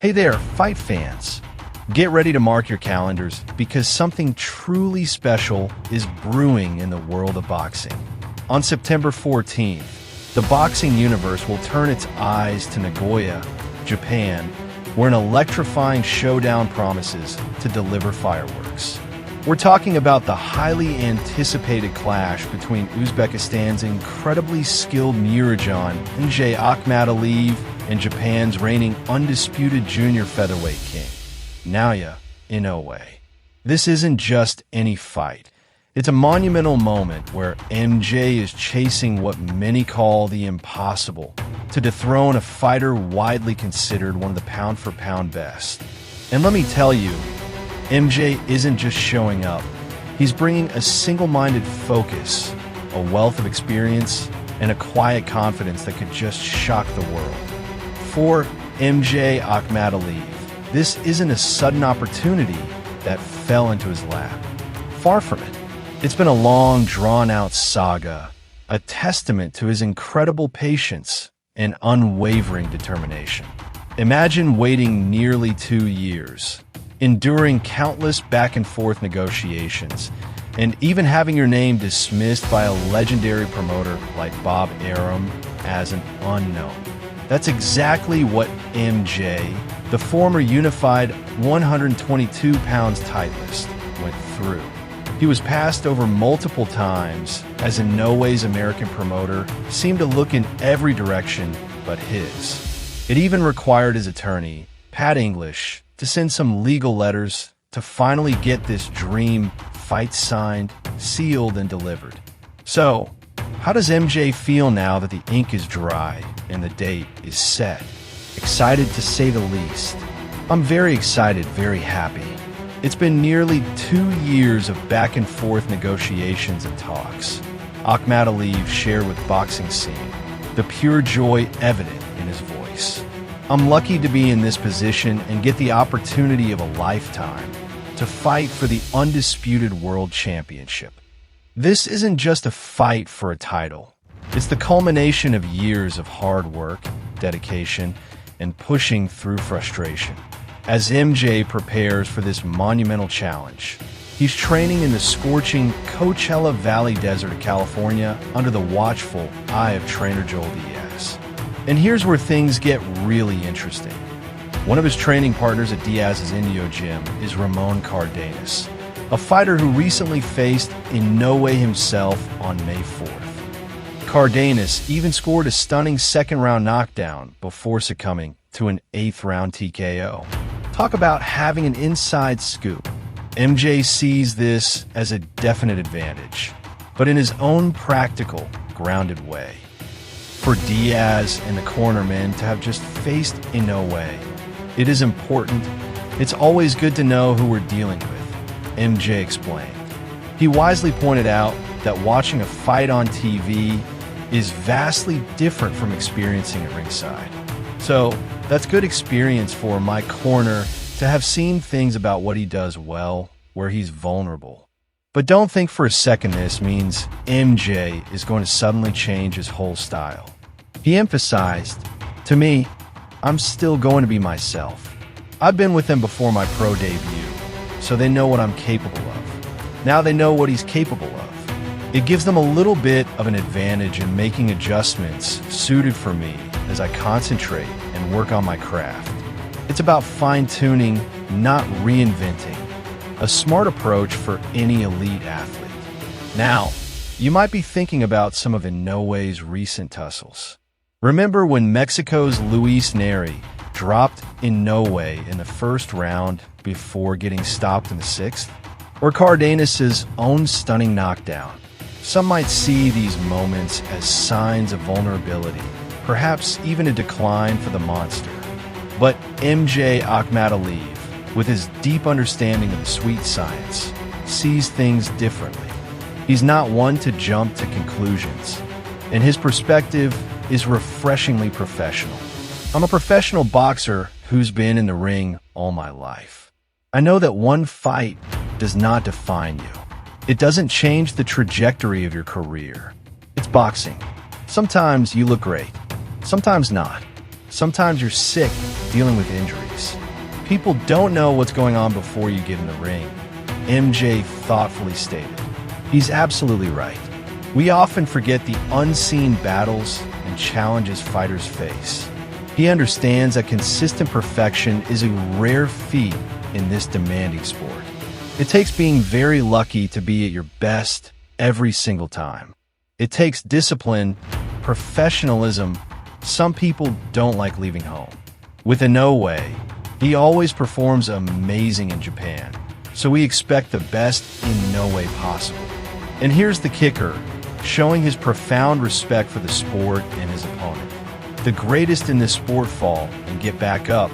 Hey there, fight fans. Get ready to mark your calendars because something truly special is brewing in the world of boxing. On September 14th, the boxing universe will turn its eyes to Nagoya, Japan, where an electrifying showdown promises to deliver fireworks. We're talking about the highly anticipated clash between Uzbekistan's incredibly skilled Murodjon Akhmadaliev and Japan's reigning undisputed junior featherweight king, Naoya, Inoue. This isn't just any fight. It's a monumental moment where MJ is chasing what many call the impossible, to dethrone a fighter widely considered one of the pound-for-pound best. And let me tell you, MJ isn't just showing up. He's bringing a single-minded focus, a wealth of experience, and a quiet confidence that could just shock the world. For MJ Akhmadaliev, this isn't a sudden opportunity that fell into his lap. Far from it. It's been a long, drawn-out saga, a testament to his incredible patience and unwavering determination. Imagine waiting nearly 2 years, enduring countless back-and-forth negotiations, and even having your name dismissed by a legendary promoter like Bob Arum as an unknown. That's exactly what MJ, the former unified 122 pounds titleist, went through. He was passed over multiple times as Inoue's American promoter seemed to look in every direction but his. It even required his attorney, Pat English, to send some legal letters to finally get this dream fight signed, sealed, and delivered. So, how does MJ feel now that the ink is dry and the date is set? Excited to say the least. I'm very excited, very happy. It's been nearly 2 years of back-and-forth negotiations and talks. Akhmadaliev shared with Boxing Scene, the pure joy evident in his voice. I'm lucky to be in this position and get the opportunity of a lifetime to fight for the undisputed world championship. This isn't just a fight for a title. It's the culmination of years of hard work, dedication, and pushing through frustration. As MJ prepares for this monumental challenge, he's training in the scorching Coachella Valley Desert of California under the watchful eye of trainer Joel Diaz. And here's where things get really interesting. One of his training partners at Diaz's Inoue gym is Ramon Cardenas, a fighter who recently faced Inoue himself on May 4th. Cardenas even scored a stunning second-round knockdown before succumbing to an 8th-round TKO. Talk about having an inside scoop. MJ sees this as a definite advantage, but in his own practical, grounded way. For Diaz and the cornermen to have just faced Inoue, it is important. It's always good to know who we're dealing with, MJ explained. He wisely pointed out that watching a fight on TV is vastly different from experiencing it ringside. So that's good experience for my corner to have seen things about what he does well, where he's vulnerable. But don't think for a second this means MJ is going to suddenly change his whole style. He emphasized, to me, I'm still going to be myself. I've been with them before my pro debut, so they know what I'm capable of. Now they know what he's capable of. It gives them a little bit of an advantage in making adjustments suited for me as I concentrate and work on my craft. It's about fine-tuning, not reinventing. A smart approach for any elite athlete. Now, you might be thinking about some of Inoue's recent tussles. Remember when Mexico's Luis Neri dropped Inoue in the first round before getting stopped in the 6th? Or Cardenas's own stunning knockdown? Some might see these moments as signs of vulnerability, perhaps even a decline for the monster. But MJ Akhmadaliev, with his deep understanding of the sweet science, sees things differently. He's not one to jump to conclusions, and his perspective is refreshingly professional. I'm a professional boxer who's been in the ring all my life. I know that one fight does not define you. It doesn't change the trajectory of your career. It's boxing. Sometimes you look great, sometimes not. Sometimes you're sick dealing with injuries. People don't know what's going on before you get in the ring, MJ thoughtfully stated. He's absolutely right. We often forget the unseen battles and challenges fighters face. He understands that consistent perfection is a rare feat in this demanding sport. It takes being very lucky to be at your best every single time. It takes discipline, professionalism. Some people don't like leaving home. With Inoue, he always performs amazing in Japan, so we expect the best in no way possible. And here's the kicker, showing his profound respect for the sport and his opponent. The greatest in this sport fall and get back up,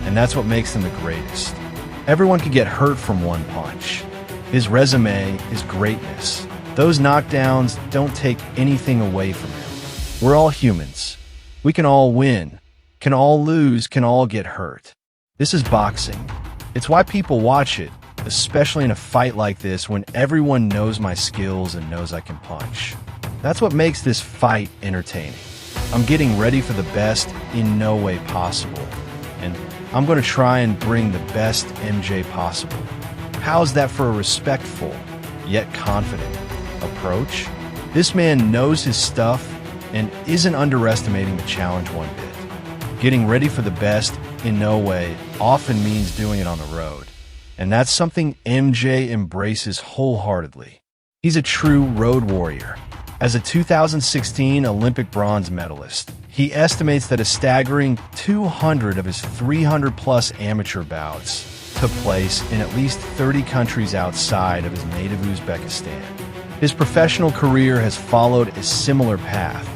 and that's what makes them the greatest. Everyone can get hurt from one punch. His resume is greatness. Those knockdowns don't take anything away from him. We're all humans. We can all win, can all lose, can all get hurt. This is boxing. It's why people watch it, especially in a fight like this when everyone knows my skills and knows I can punch. That's what makes this fight entertaining. I'm getting ready for the best in no way possible, and I'm going to try and bring the best MJ possible. How's that for a respectful, yet confident approach? This man knows his stuff and isn't underestimating the challenge one bit. Getting ready for the best in no way often means doing it on the road, and that's something MJ embraces wholeheartedly. He's a true road warrior. As a 2016 Olympic bronze medalist, he estimates that a staggering 200 of his 300-plus amateur bouts took place in at least 30 countries outside of his native Uzbekistan. His professional career has followed a similar path,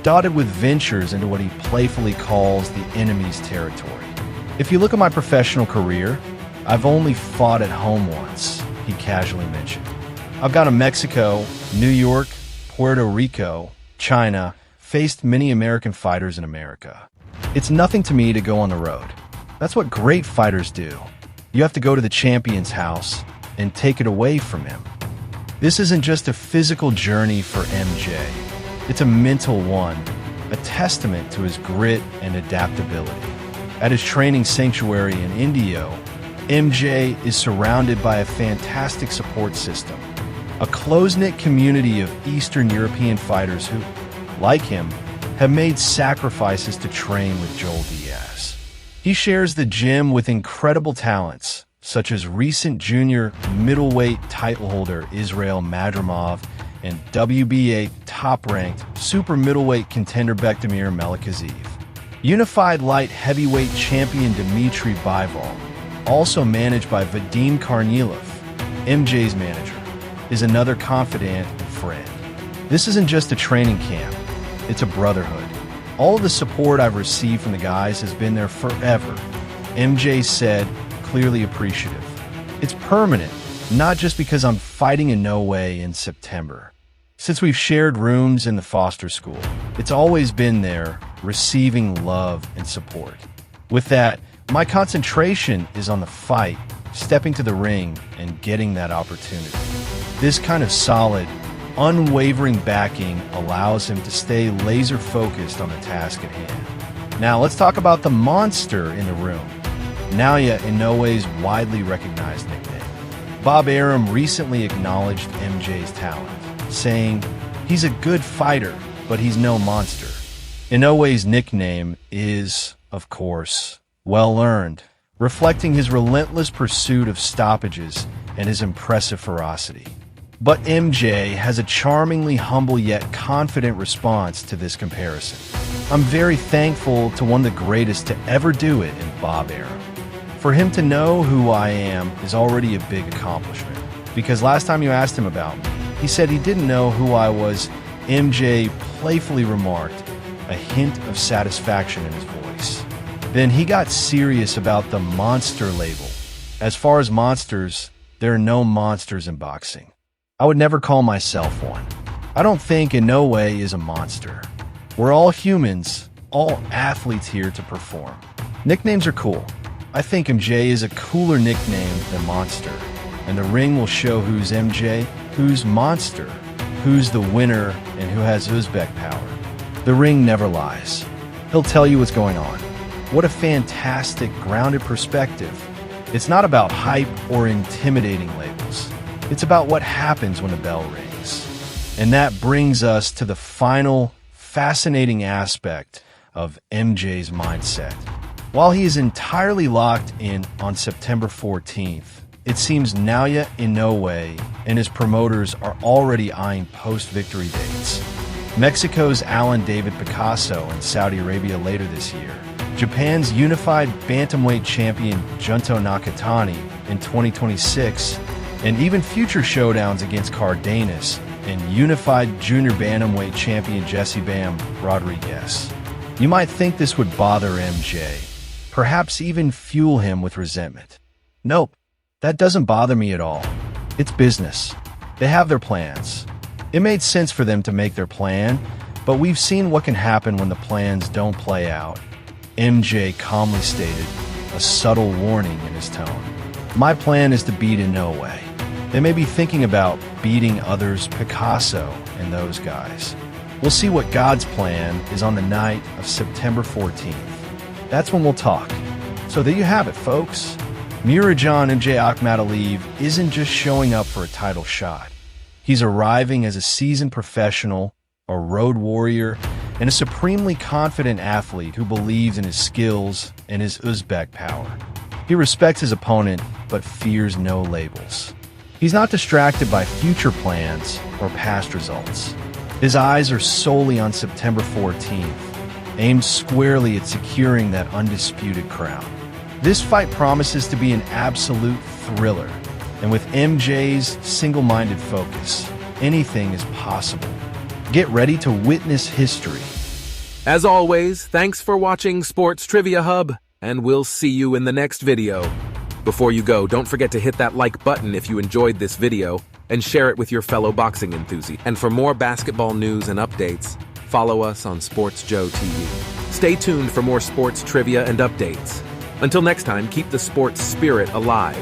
dotted with ventures into what he playfully calls the enemy's territory. If you look at my professional career, I've only fought at home once, he casually mentioned. I've gone to Mexico, New York, Puerto Rico, China, faced many American fighters in America. It's nothing to me to go on the road. That's what great fighters do. You have to go to the champion's house and take it away from him. This isn't just a physical journey for MJ. It's a mental one, a testament to his grit and adaptability. At his training sanctuary in Indio, MJ is surrounded by a fantastic support system, a close-knit community of Eastern European fighters who, like him, have made sacrifices to train with Joel Diaz. He shares the gym with incredible talents, such as recent junior middleweight title holder Israel Madrimov and WBA top-ranked super middleweight contender Bektamir Melikhaziv. Unified light heavyweight champion Dmitry Bivol, also managed by Vadim Kornilov, MJ's manager, is another confidant and friend. This isn't just a training camp, it's a brotherhood. All of the support I've received from the guys has been there forever, MJ said, clearly appreciative. It's permanent, not just because I'm fighting Inoue in September. Since we've shared rooms in the foster school, it's always been there, receiving love and support. With that, my concentration is on the fight, stepping to the ring, and getting that opportunity. This kind of solid, unwavering backing allows him to stay laser-focused on the task at hand. Now, let's talk about the monster in the room, Naoya, Inoue's widely recognized nickname. Bob Arum recently acknowledged MJ's talent, saying, "He's a good fighter, but he's no monster." Inoue's nickname is, of course, well-earned, reflecting his relentless pursuit of stoppages and his impressive ferocity. But MJ has a charmingly humble yet confident response to this comparison. I'm very thankful to one of the greatest to ever do it in Bob Arum. For him to know who I am is already a big accomplishment, because last time you asked him about me, he said he didn't know who I was. MJ playfully remarked, a hint of satisfaction in his voice. Then he got serious about the monster label. As far as monsters, there are no monsters in boxing. I would never call myself one. I don't think Inoue is a monster. We're all humans, all athletes here to perform. Nicknames are cool. I think MJ is a cooler nickname than Monster, and the ring will show who's MJ, who's Monster, who's the winner, and who has Uzbek power. The ring never lies. He'll tell you what's going on. What a fantastic, grounded perspective. It's not about hype or intimidating labels. It's about what happens when the bell rings. And that brings us to the final, fascinating aspect of MJ's mindset. While he is entirely locked in on September 14th, it seems Naoya, Inoue, and his promoters are already eyeing post-victory dates. Mexico's Alan David Picasso and Saudi Arabia later this year. Japan's unified bantamweight champion Junto Nakatani in 2026, and even future showdowns against Cardenas and unified junior bantamweight champion Jesse Bam Rodriguez. You might think this would bother MJ, perhaps even fuel him with resentment. Nope, that doesn't bother me at all. It's business. They have their plans. It made sense for them to make their plan, but we've seen what can happen when the plans don't play out. MJ calmly stated, a subtle warning in his tone. My plan is to beat Inoue. They may be thinking about beating others, Picasso and those guys. We'll see what God's plan is on the night of September 14th. That's when we'll talk. So there you have it, folks. Murodjon Akhmadaliev isn't just showing up for a title shot. He's arriving as a seasoned professional, a road warrior, and a supremely confident athlete who believes in his skills and his Uzbek power. He respects his opponent, but fears no labels. He's not distracted by future plans or past results. His eyes are solely on September 14th, aimed squarely at securing that undisputed crown. This fight promises to be an absolute thriller, and with MJ's single-minded focus, anything is possible. Get ready to witness history. As always, thanks for watching Sports Trivia Hub, and we'll see you in the next video. Before you go, don't forget to hit that like button if you enjoyed this video, and share it with your fellow boxing enthusiasts. And for more basketball news and updates, follow us on Sports Joe TV. Stay tuned for more sports trivia and updates. Until next time, keep the sports spirit alive.